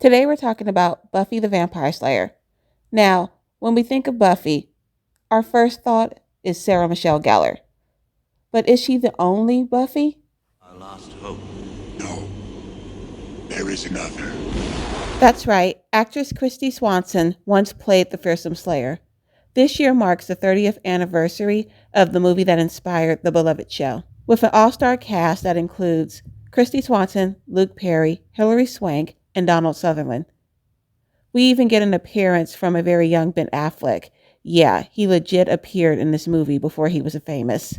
Today we're talking about Buffy the Vampire Slayer. Now, when we think of Buffy, our first thought is Sarah Michelle Gellar. But is she the only Buffy? Our last hope. No, there is another. That's right, actress Christy Swanson once played the fearsome Slayer. This year marks the 30th anniversary of the movie that inspired the beloved show, with an all-star cast that includes Christy Swanson, Luke Perry, Hilary Swank, and Donald Sutherland. We even get an appearance from a very young Ben Affleck. Yeah, he legit appeared in this movie before he was famous.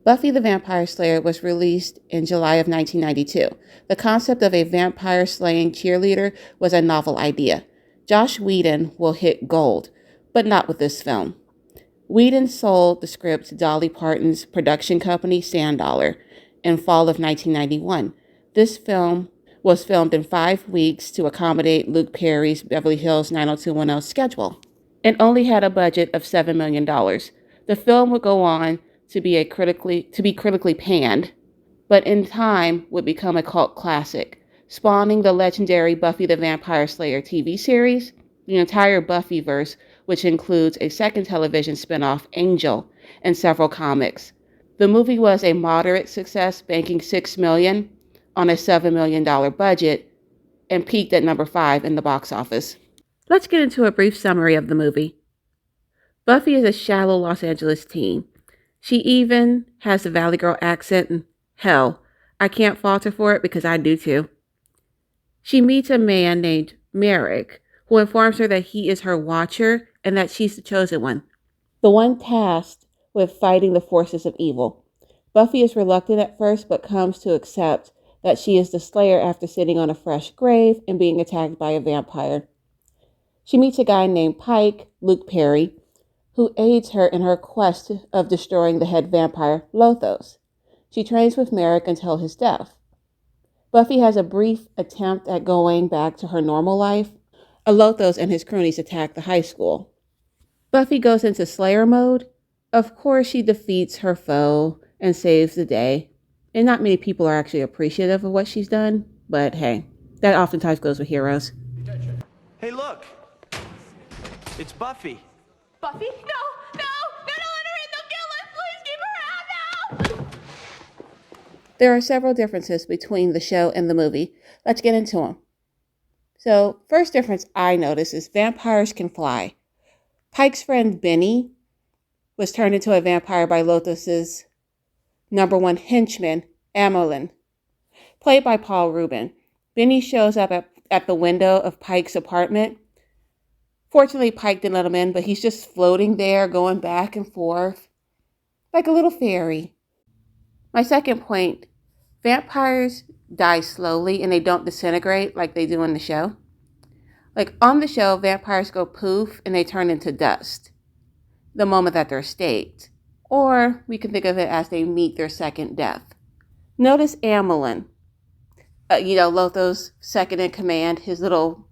Buffy the Vampire Slayer was released in July of 1992. The concept of a vampire slaying cheerleader was a novel idea. Joss Whedon will hit gold, but not with this film. Whedon sold the script to Dolly Parton's production company, Sand Dollar, in fall of 1991. This film was filmed in 5 weeks to accommodate Luke Perry's Beverly Hills 90210 schedule and only had a budget of $7 million. The film would go on to be critically panned, but in time would become a cult classic, spawning the legendary Buffy the Vampire Slayer TV series, the entire Buffyverse, which includes a second television spinoff, Angel, and several comics. The movie was a moderate success, banking $6 million on a $7 million budget, and peaked at number 5 in the box office. Let's get into a brief summary of the movie. Buffy is a shallow Los Angeles teen. She even has a Valley Girl accent, and hell, I can't fault her for it because I do too. She meets a man named Merrick, who informs her that he is her watcher and that she's the chosen one, the one tasked with fighting the forces of evil. Buffy is reluctant at first, but comes to accept that she is the Slayer after sitting on a fresh grave and being attacked by a vampire. She meets a guy named Pike, Luke Perry, who aids her in her quest of destroying the head vampire, Lothos. She trains with Merrick until his death. Buffy has a brief attempt at going back to her normal life. Lothos and his cronies attack the high school. Buffy goes into Slayer mode. Of course, she defeats her foe and saves the day. And not many people are actually appreciative of what she's done, but hey, that oftentimes goes with heroes. Hey, look! It's Buffy. Buffy? No! Don't let her in! They'll kill us! Please keep her out now! There are several differences between the show and the movie. Let's get into them. So, first difference I noticed is vampires can fly. Pike's friend Benny was turned into a vampire by Lothos's number 1 henchman, Amelin, played by Paul Rubin. Benny shows up at the window of Pike's apartment. Fortunately, Pike didn't let him in, but he's just floating there, going back and forth, like a little fairy. My second point, vampires die slowly and they don't disintegrate like they do in the show. Like on the show, vampires go poof and they turn into dust the moment that they're staked. Or we can think of it as they meet their second death. Notice Amelin, Lothos' second in command, his little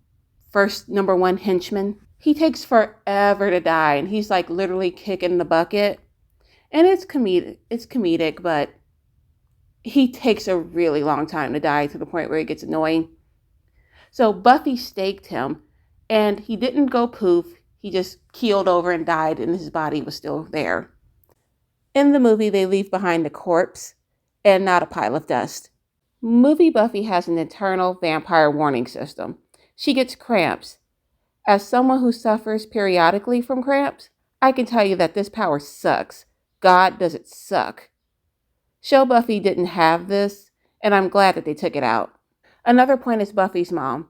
first number 1 henchman. He takes forever to die, and he's like literally kicking the bucket. And it's comedic, but he takes a really long time to die to the point where it gets annoying. So Buffy staked him, and he didn't go poof. He just keeled over and died, and his body was still there. In the movie, they leave behind a corpse and not a pile of dust. Movie Buffy has an internal vampire warning system. She gets cramps. As someone who suffers periodically from cramps, I can tell you that this power sucks. God, does it suck. Show Buffy didn't have this, and I'm glad that they took it out. Another point is Buffy's mom.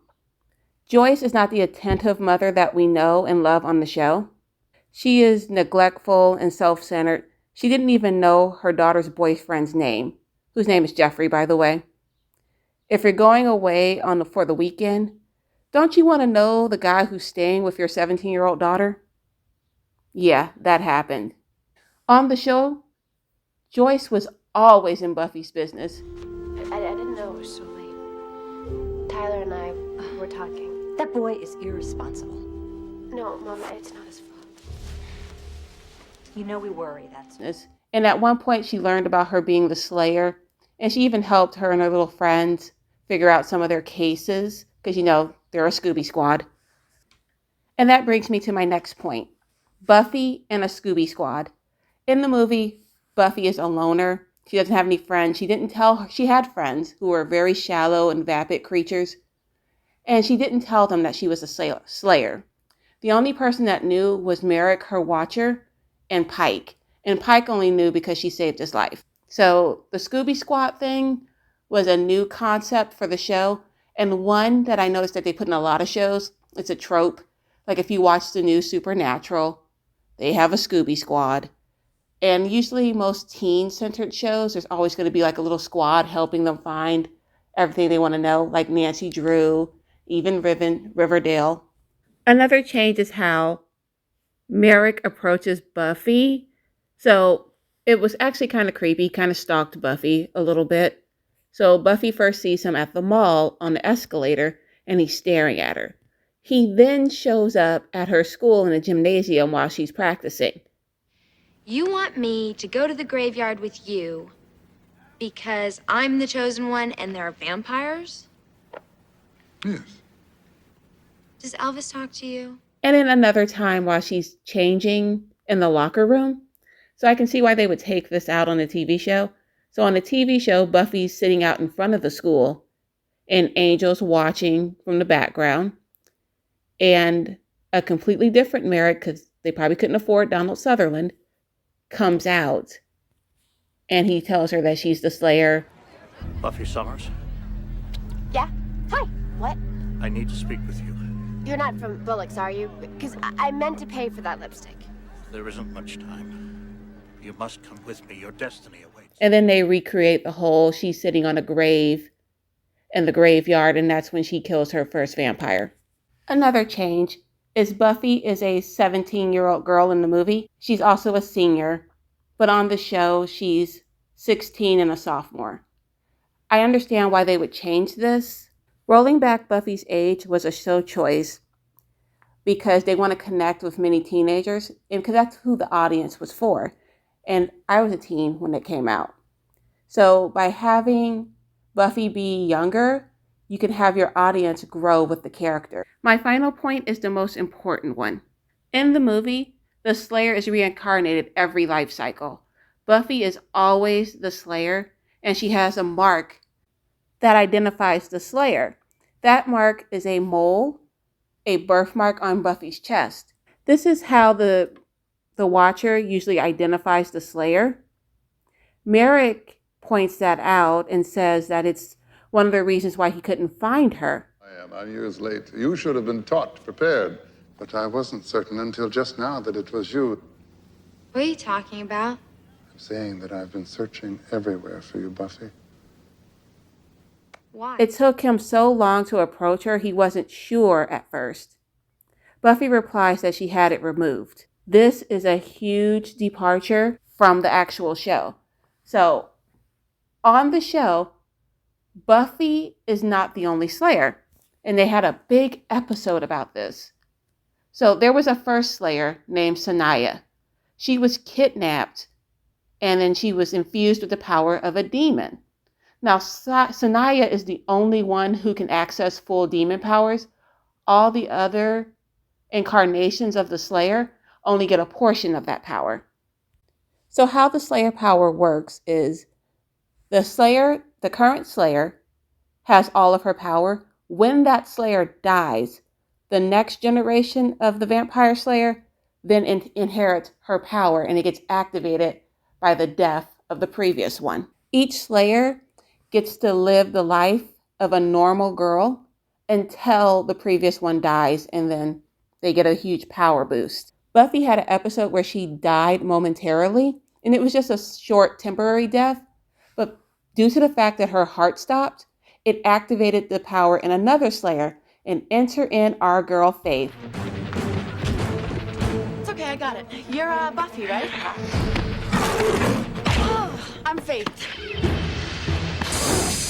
Joyce is not the attentive mother that we know and love on the show. She is neglectful and self-centered. She didn't even know her daughter's boyfriend's name, whose name is Jeffrey, by the way. If you're going away for the weekend, don't you want to know the guy who's staying with your 17-year-old daughter? Yeah, that happened. On the show, Joyce was always in Buffy's business. I didn't know it was so late. Tyler and I were talking. That boy is irresponsible. No, Mama, it's not his fault. You know we worry, that's... And at one point, she learned about her being the Slayer, and she even helped her and her little friends figure out some of their cases, because, they're a Scooby Squad. And that brings me to my next point. Buffy and a Scooby Squad. In the movie, Buffy is a loner. She doesn't have any friends. She didn't tell her she had friends who were very shallow and vapid creatures. And she didn't tell them that she was a slayer. The only person that knew was Merrick, her watcher, and Pike. And Pike only knew because she saved his life. So the Scooby Squad thing was a new concept for the show. And one that I noticed that they put in a lot of shows. It's a trope. Like if you watch the new Supernatural, they have a Scooby Squad. And usually most teen-centered shows, there's always going to be like a little squad helping them find everything they want to know, like Nancy Drew, even Riverdale. Another change is how Merrick approaches Buffy. So it was actually kind of creepy, kind of stalked Buffy a little bit. So Buffy first sees him at the mall on the escalator, and he's staring at her. He then shows up at her school in a gymnasium while she's practicing. You want me to go to the graveyard with you because I'm the chosen one and there are vampires? Yes. Does Elvis talk to you? And then another time while she's changing in the locker room. So I can see why they would take this out on the TV show. So on the TV show, Buffy's sitting out in front of the school and Angel's watching from the background. And a completely different Merrick, because they probably couldn't afford Donald Sutherland, comes out. And he tells her that she's the Slayer. Buffy Summers, Yeah? Hi. What? I need to speak with you. You're not from Bullock's, are you? Because I meant to pay for that lipstick. There isn't much time. You must come with me. Your destiny awaits. And then they recreate the whole she's sitting on a grave in the graveyard, and that's when she kills her first vampire. Another change is Buffy is a 17-year-old girl in the movie. She's also a senior, but on the show, she's 16 and a sophomore. I understand why they would change this. Rolling back Buffy's age was a show choice because they want to connect with many teenagers, and because that's who the audience was for. And I was a teen when it came out. So by having Buffy be younger, you can have your audience grow with the character. My final point is the most important one. In the movie, the Slayer is reincarnated every life cycle. Buffy is always the Slayer, and she has a mark that identifies the Slayer. That mark is a mole, a birthmark on Buffy's chest. This is how the Watcher usually identifies the Slayer. Merrick points that out and says that it's one of the reasons why he couldn't find her. I'm years late. You should have been taught, prepared. But I wasn't certain until just now that it was you. What are you talking about? I'm saying that I've been searching everywhere for you, Buffy. Why? It took him so long to approach her, he wasn't sure at first. Buffy replies that she had it removed. This is a huge departure from the actual show. So, on the show, Buffy is not the only Slayer. And they had a big episode about this. So there was a first Slayer named Sanaya. She was kidnapped and then she was infused with the power of a demon. Now, Sanaya is the only one who can access full demon powers. All the other incarnations of the Slayer only get a portion of that power. So how the Slayer power works is the Slayer, the current Slayer, has all of her power. When that Slayer dies, the next generation of the Vampire Slayer then inherits her power, and it gets activated by the death of the previous one. Each Slayer gets to live the life of a normal girl until the previous one dies, and then they get a huge power boost. Buffy had an episode where she died momentarily, and it was just a short temporary death, but due to the fact that her heart stopped, it activated the power in another Slayer, and enter in our girl Faith. It's okay, I got it. You're Buffy, right? Oh, I'm Faith.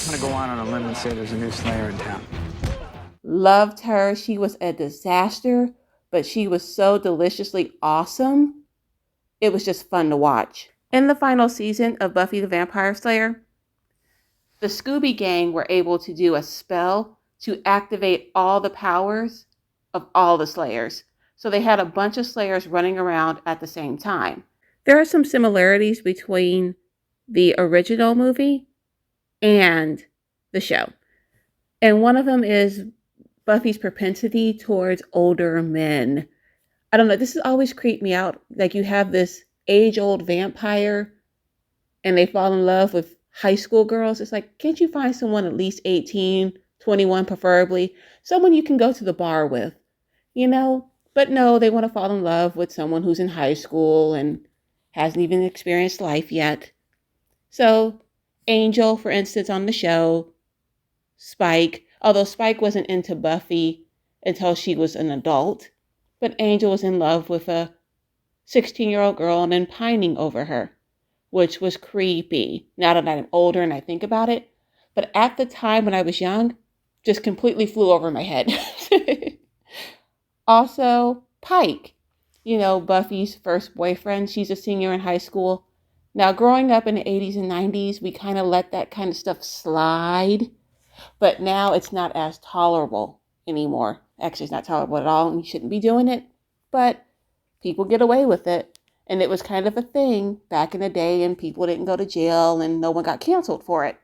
I'm gonna go on a limb and say there's a new Slayer in town. Loved her. She was a disaster, but she was so deliciously awesome. It was just fun to watch. In the final season of Buffy the Vampire Slayer, the Scooby Gang were able to do a spell to activate all the powers of all the Slayers. So they had a bunch of Slayers running around at the same time. There are some similarities between the original movie and the show. And one of them is Buffy's propensity towards older men. I don't know, this has always creeped me out. Like, you have this age-old vampire and they fall in love with high school girls. It's like, can't you find someone at least 18, 21 preferably? Someone you can go to the bar with, you know? But no, they want to fall in love with someone who's in high school and hasn't even experienced life yet. So, Angel, for instance, on the show, Spike, although Spike wasn't into Buffy until she was an adult, but Angel was in love with a 16-year-old girl and then pining over her, which was creepy. Now that I'm older and I think about it, but at the time when I was young, just completely flew over my head. Also, Pike, Buffy's first boyfriend. She's a senior in high school. Now, growing up in the 80s and 90s, we kind of let that kind of stuff slide, but now it's not as tolerable anymore. Actually, it's not tolerable at all, and you shouldn't be doing it, but people get away with it. And it was kind of a thing back in the day, and people didn't go to jail, and no one got canceled for it.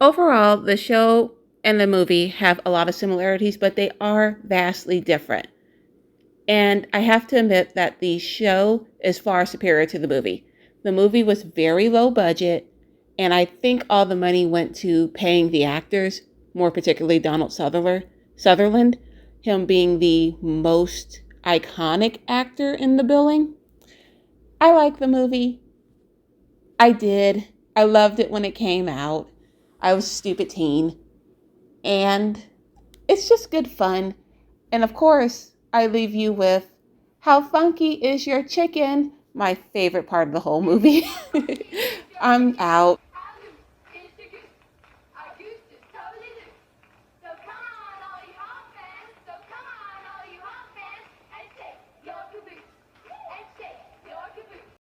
Overall, the show and the movie have a lot of similarities, but they are vastly different. And I have to admit that the show is far superior to the movie. The movie was very low budget, and I think all the money went to paying the actors, more particularly Donald Sutherland, him being the most iconic actor in the billing. I like the movie. I did. I loved it when it came out. I was a stupid teen. And it's just good fun. And of course, I leave you with, how funky is your chicken? My favorite part of the whole movie. I'm out.